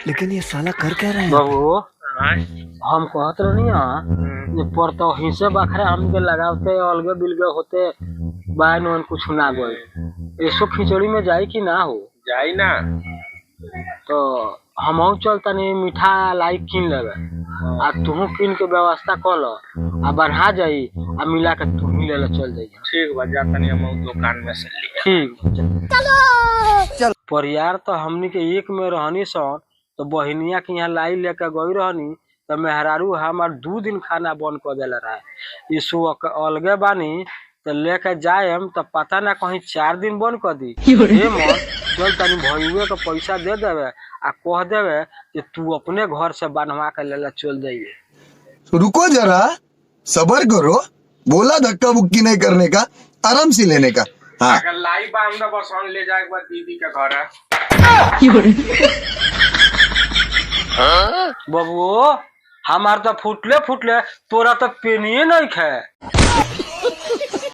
लेकिन ये साला कर क्या रहे हैं? बाबू हम कहत रहनी पड़तो हिस्से बखरा हमके लगावते अलगे बिलगे होते बायन वन कुछ ना गए ऐसो खिचड़ी में जाई कि ना हो जाई ना तो हम चलता नहीं मीठा लाई किन लेवे आ तुहू किन के व्यवस्था कर लो आ बढ़ा जाई आ मिला के तू ले ले चल जाइए। ठीक बा जाता नहीं हम दुकान में से ले ठीक चलो पर यार तो हमनी के एक में रहनी सन तो बहनिया के यहाँ लाई लेके गई रहनी तो मेहरारू हमार 2 दिन खाना बंद कर देला रहा इसु अलगे बानी तो लेके जाएम तो पता ना कहीं 4 दिन बंद कर दी हे मन चल तनी भैया के पैसा दे देवे आ कह देवे कि तू अपने घर से बनवा के लेला चल जाइए। रुको जरा सबर करो, बोला धक्का बुक्की नहीं करने का, आराम से लेने का। हाँ अगर लाई बा हम बस ले जाए एक बार दीदी के घर है। बबुओ हमार तो फुटले तोरा तो पेनिए नहीं खे।